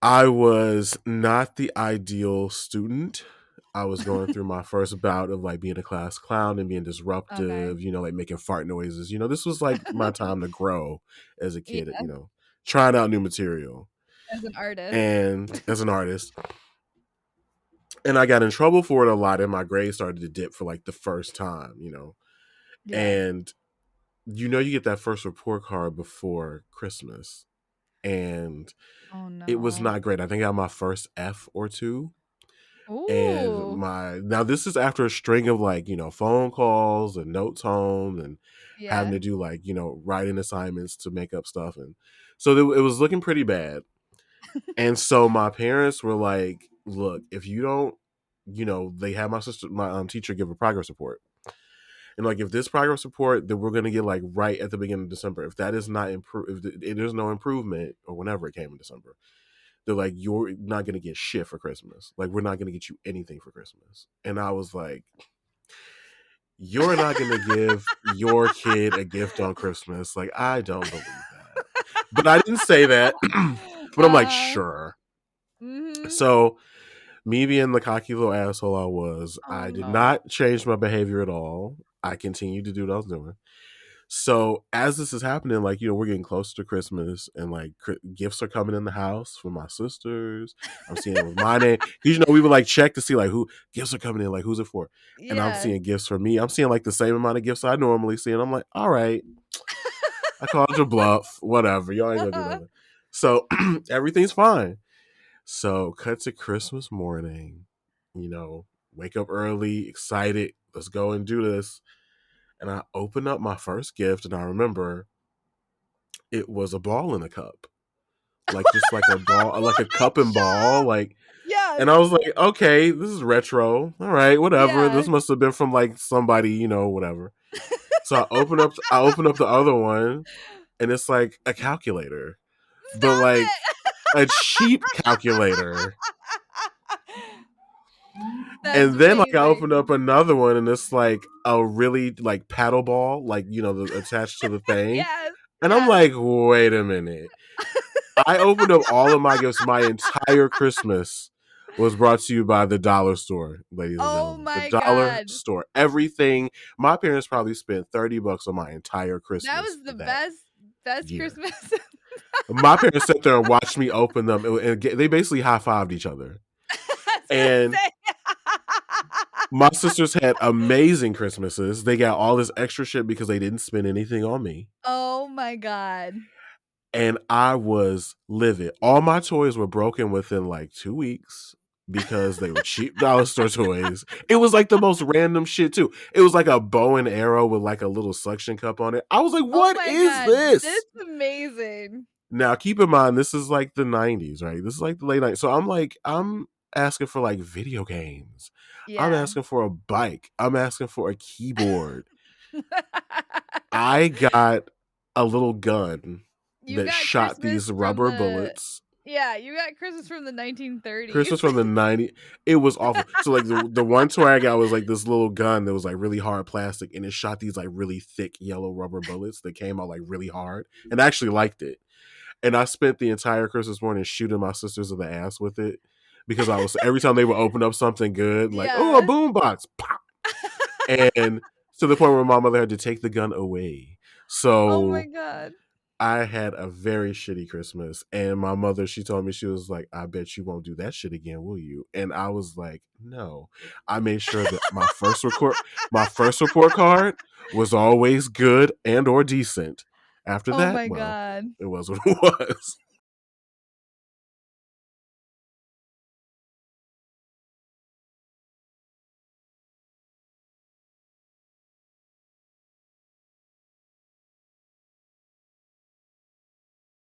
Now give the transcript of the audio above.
I was not the ideal student. I was going through my first bout of like being a class clown and being Okay. disruptive, like making fart noises. This was like my time to grow as a kid, Yeah, trying out new material as an artist. and as an artist. And I got in trouble for it a lot, and my grades started to dip for like the first time. Yeah. And you get that first report card before Christmas, and Oh, it was no. not great. I think I got my first F or two. And Ooh. my now this is after a string of like, phone calls and notes home and having Yeah. to do like, writing assignments to make up stuff. And so it was looking pretty bad. And so my parents were like, look, if you don't, they had my teacher give a progress report. And like, if this progress report that we're going to get like right at the beginning of December, if that is not improve, if there's no improvement or whenever it came in December, they're like, you're not gonna get shit for Christmas. Like, we're not gonna get you anything for Christmas. And I was like, you're not gonna give your kid a gift on Christmas. Like, I don't believe that. But I didn't say that. But I'm like, Uh-huh. sure. Mhm. So me being the cocky little asshole I was, Oh, I did no. not change my behavior at all. I continued to do what I was doing. So as this is happening, like, we're getting closer to Christmas, and like gifts are coming in the house from my sisters. I'm seeing it with my name. 'Cause, we would like check to see like who gifts are coming in, like who's it for. And I'm Yeah. seeing gifts for me. I'm seeing like the same amount of gifts I normally see. And I'm like, all right, I called your bluff. Whatever. Y'all ain't gonna do Uh-huh. nothing. So everything's fine. So cut to Christmas morning, you know, wake up early, excited. Let's go and do this. And I open up my first gift, and I remember it was a ball in a cup, like just like a ball, like a cup and ball, Gotcha! like. Yes. And I was like, okay, this is retro. All right, whatever. Yeah. This must have been from like somebody, whatever. So I open up the other one, and it's like a calculator, but Stop like it! a cheap calculator. That's And then like I opened amazing. up another one, and it's like a really like paddle ball, like attached to the thing. Yes, And I'm yes. like, wait a minute. I opened up all of my gifts. My entire Christmas was brought to you by the dollar store, ladies and Oh gentlemen. The my dollar god. store. Everything. My parents probably spent $30 on my entire That Christmas was the for that best year. Christmas. My parents sat there and watched me open them, and they basically high fived each other. I was gonna And say. my sisters had amazing Christmases. They got all this extra shit because they didn't spend anything on me. Oh my god. And I was livid. All my toys were broken within like 2 weeks because they were cheap dollar store toys. It was like the most random shit too. It was like a bow and arrow with like a little suction cup on it. I was like, Oh what my is god, this? that's amazing. Now keep in mind, this is like the 90s, right? This is like the late 90s. So I'm asking for like video games. I'm Yeah. asking for a bike. I'm asking for a keyboard. I got a little gun You that got shot Christmas these from rubber the bullets. yeah, you got Christmas from the 1930s. Christmas from the 90s. It was awful. So like the one toy I got was like this little gun that was like really hard plastic, and it shot these like really thick yellow rubber bullets that came out like really hard. And I actually liked it. And I spent the entire Christmas morning shooting my sisters in the ass with it because I was every time they would open up something good, like, oh, a Yeah. boombox, pop. And to the point where my mother had to take the gun away. Oh my So god. I had a very shitty Christmas, and my mother, she told me, she was like, I bet you won't do that shit again, will you? And I was like, no. I made sure that my first report card was always good and or decent. After Oh that, my well, god. it was what it was.